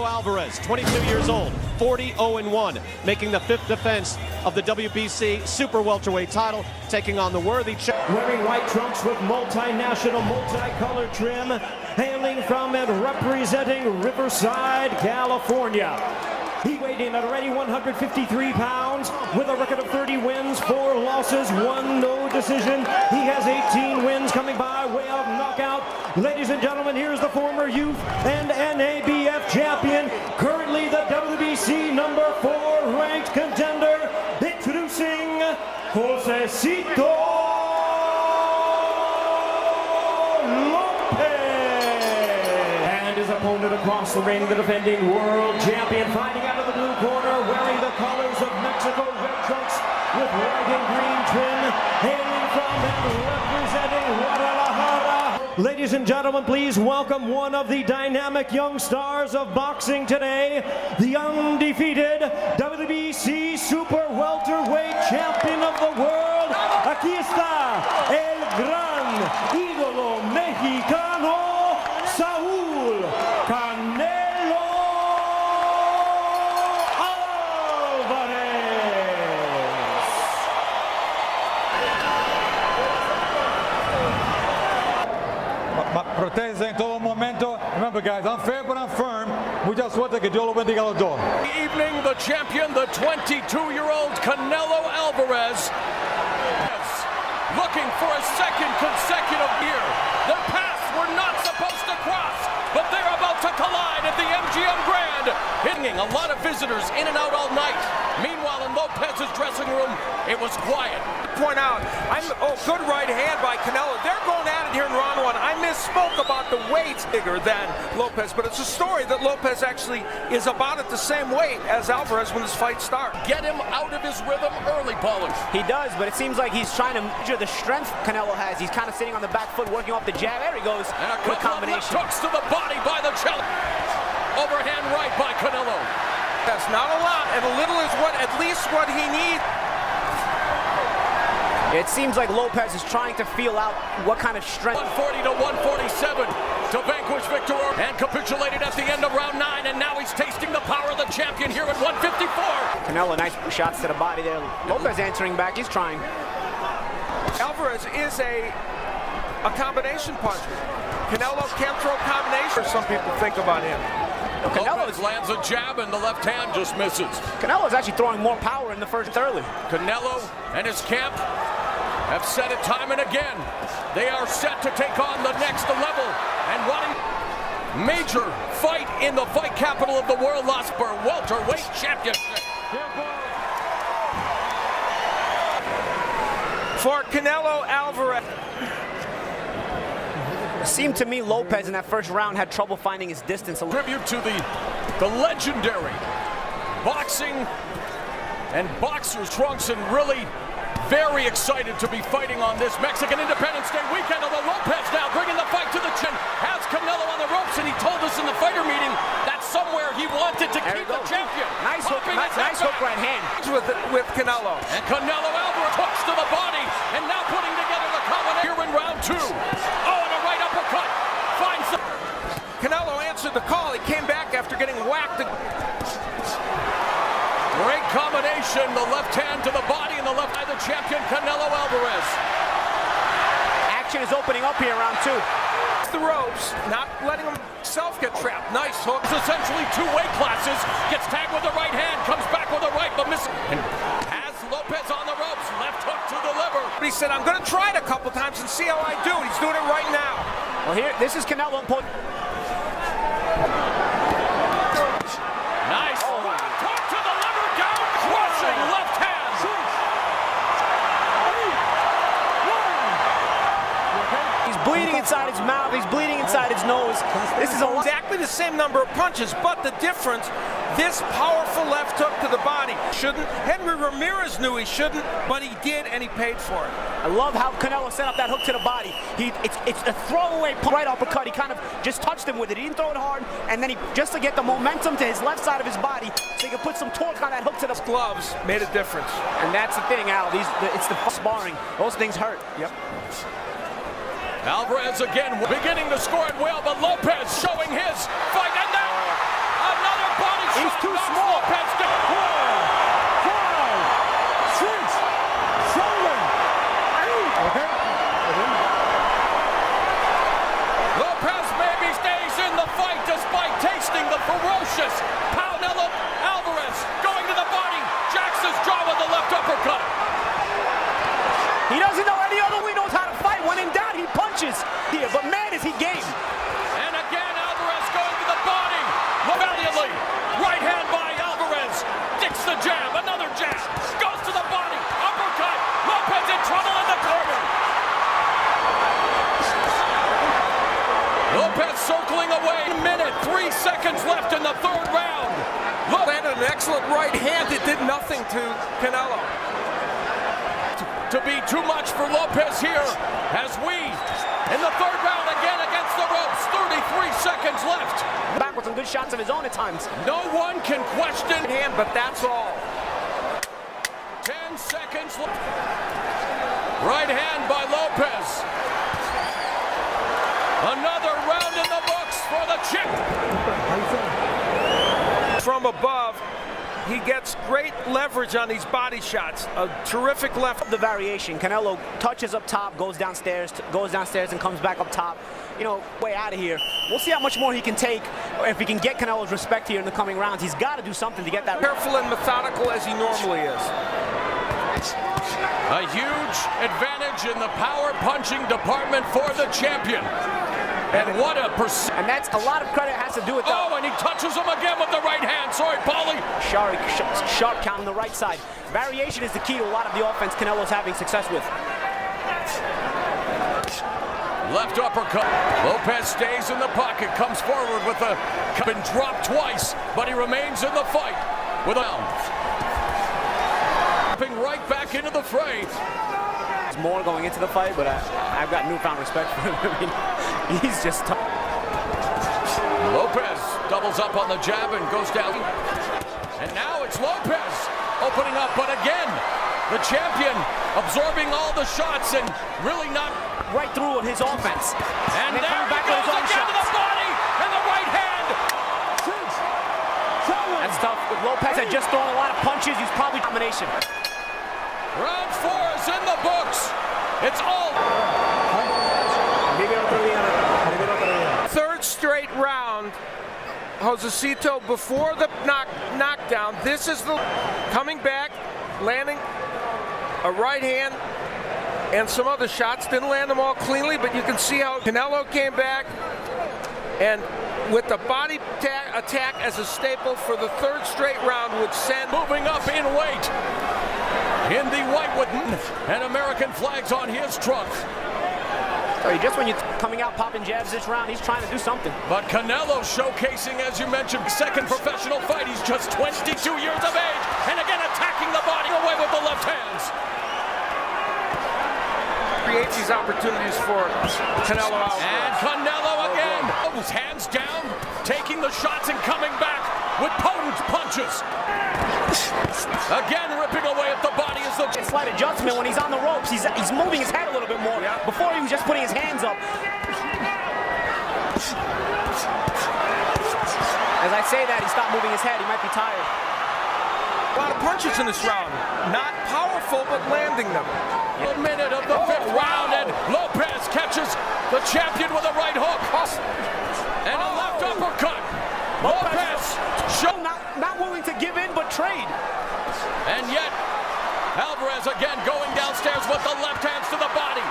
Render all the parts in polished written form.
Alvarez, 22 years old, 40-0-1, making the 5th defense of the WBC super welterweight title, taking on the worthy wearing white trunks with multinational, multicolored trim, hailing from and representing Riverside, California. He weighed in at already 153 pounds with a record of 30 wins, 4 losses, 1 no decision. He has 18 wins coming by way of knockout. Ladies and gentlemen, here's the former youth and NABF champion, currently the WBC number 4 ranked contender, introducing Josesito Lopez. His opponent across the ring, the defending world champion, fighting out of the blue corner, wearing the colors of Mexico, red trunks with white and green trim, hailing from and representing Guadalajara. Ladies and gentlemen, please welcome one of the dynamic young stars of boxing today, the undefeated WBC super welterweight champion of the world. Aquí está el gran ídolo mexicano, Canelo Alvarez. Protege en todo momento. Remember, guys, I'm fair but I'm firm. Mucha suerte, que Dios lo bendiga a los dos. Evening, the champion, the 22-year-old Canelo Alvarez, looking for a second consecutive year. Their paths were not supposed to cross, but they're about to collide at the MGM Grand. Hitting a lot of visitors in and out all night. Meanwhile, in Lopez's dressing room, it was quiet. Point out, good right hand by Canelo. They're going at it here in round 1. I misspoke about the weights bigger than Lopez, but it's a story that Lopez actually is about at the same weight as Alvarez when this fight starts. Get him out of his rhythm early, Polish. He does, but it seems like he's trying to measure the strength Canelo has. He's kind of sitting on the back foot, working off the jab. There he goes. And a combination. Hooks to the body by the challenger. Overhand right by Canelo. That's not a lot, and a little is at least what he needs. It seems like Lopez is trying to feel out what kind of strength. 140 to 147 to vanquish Victor and capitulated at the end of round 9, and now he's tasting the power of the champion here at 154. Canelo, nice shots to the body there. Lopez answering back, he's trying. Alvarez is a combination puncher. Canelo can throw combinations. Some people think about him. Canelo lands a jab and the left hand just misses. Canelo is actually throwing more power in the first early. Canelo and his camp have said it time and again. They are set to take on the next level and wanting major fight in the fight capital of the world, Las welterweight championship. For Canelo Alvarez. It seemed to me Lopez in that first round had trouble finding his distance. Tribute to the legendary boxing and boxers trunks, and really very excited to be fighting on this Mexican Independence Day weekend. Although Lopez now bringing the fight to the chin, has Canelo on the ropes, and he told us in the fighter meeting that somewhere he wanted to keep the champion. Nice hook, nice hook right hand. With Canelo. And Canelo Alvarez hooks to the body, and now putting together the combination here in round 2. Oh, and a right uppercut. Finds the... Canelo answered the call. He came back after getting whacked. Great combination, the left hand to the body and the left by the champion Canelo Alvarez. Action is opening up here round 2. The ropes, not letting himself get trapped. Nice hook. It's essentially 2 weight classes. Gets tagged with the right hand, comes back with a right, but misses. And has Lopez on the ropes, left hook to the liver. He said, I'm going to try it a couple times and see how I do. He's doing it right now. Well, here, this is Canelo. Nice. Hook to the liver, down, crushing left hand. He's bleeding inside his mouth. He's bleeding inside his nose. This is exactly the same number of punches, but the difference, this powerful left hook to the body. Shouldn't. Henry Ramirez knew he shouldn't, but he did, and he paid for it. I love how Canelo set up that hook to the body. It's a throwaway right uppercut. He kind of just touched him with it. He didn't throw it hard, and then just to get the momentum to his left side of his body, so he could put some torque on that hook to the gloves. Made a difference. And that's the thing, Al. It's the sparring. Those things hurt. Yep. Alvarez again beginning to score at will, but Lopez showing his fight, and now another too knocks small. Lopez down. 4, 5, 6, 7, 8. Okay. Lopez maybe stays in the fight despite tasting the ferocious Canelo Alvarez going to the body. Jacks his jaw with the left uppercut. He doesn't know any other way. He knows how to fight. When in doubt, he punches here. But man, is he game. And again, Alvarez going to the body. Valiantly. Right hand by Alvarez. Dicks the jab. Another jab. Goes to the body. Uppercut. Lopez in trouble in the corner. Lopez circling away. A minute, 3 seconds left in the third round. Landed an excellent right hand. It did nothing to Canelo. To be too much for Lopez here as we, in the third round again against the ropes. 33 seconds left. Back with some good shots of his own at times. No one can question Hand, but that's all. 10 seconds left. Right hand by Lopez. Another round in the books for the chip. From above, he gets great leverage on these body shots. A terrific left. The variation. Canelo touches up top, goes downstairs and comes back up top. You know, way out of here. We'll see how much more he can take, or if he can get Canelo's respect here in the coming rounds. He's got to do something to get that. Careful and methodical as he normally is. A huge advantage in the power punching department for the champion. And what a And that's a lot of credit has to do with that. Oh, and he touches him again with the right hand. Sorry, Paulie. Sharp count on the right side. Variation is the key to a lot of the offense Canelo's having success with. Left uppercut. Lopez stays in the pocket, comes forward with a... Been dropped twice, but he remains in the fight with a... Jumping right back into the fray. There's more going into the fight, but I've got newfound respect for him. I mean, he's just tough. Lopez doubles up on the jab and goes down. And now it's Lopez opening up, but again, the champion absorbing all the shots and really not... Right through with his offense. And then there coming he back goes with his own again to the shots. body and the right hand. 6, 7. That's tough. With Lopez had just thrown a lot of punches. He's probably combination. Round 4 is in the books. It's all... Third straight round. Josesito before the knockdown. This is the coming back, landing a right hand and some other shots. Didn't land them all cleanly, but you can see how Canelo came back and with the body attack as a staple for the third straight round would send... Moving up in weight. In the white with and American flags on his trunk. Just when you're coming out popping jabs this round, he's trying to do something. But Canelo showcasing, as you mentioned, second professional fight. He's just 22 years of age. And again attacking the body away with the left hands. Create these opportunities for Canelo Alvarez. And Canelo again. His hands down, taking the shots and coming back with potent punches. Again ripping away at the body as the... Slight adjustment when he's on the ropes. He's moving his head a little bit more. Yeah. Before he was just putting his hands up. As I say that, he stopped moving his head. He might be tired. A lot of punches in this round. Not powerful, but landing them. A minute of the fifth round, and Lopez catches the champion with a right hook. And a left uppercut. Lopez not willing to give in, but trade. And yet, Alvarez again going downstairs with the left hands to the body.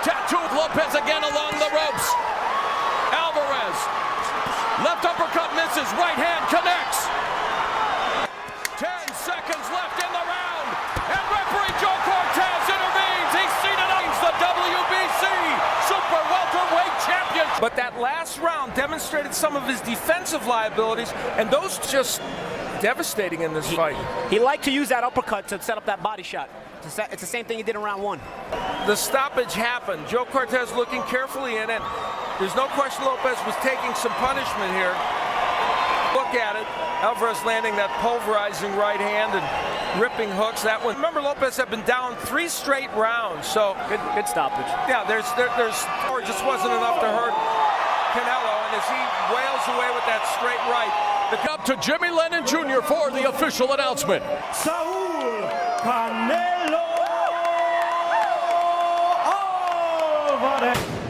Tattooed Lopez again along the ropes. Alvarez, left uppercut misses, right hand connects. 10 seconds left in the round, and referee Joe Cortez intervenes. He's seated on the WBC Super Welterweight Champion. But that last round demonstrated some of his defensive liabilities, and those just devastating in this fight. He liked to use that uppercut to set up that body shot. It's the same thing he did in round 1. The stoppage happened. Joe Cortez looking carefully in it. There's no question Lopez was taking some punishment here. Look at it. Alvarez landing that pulverizing right hand and ripping hooks. That one. Remember, Lopez had been down 3 straight rounds. So good stoppage. Yeah, there's just wasn't enough to hurt Canelo, and as he wails away with that straight right, The cup up to Jimmy Lennon Jr. for the official announcement. Saul Canelo Alvarez.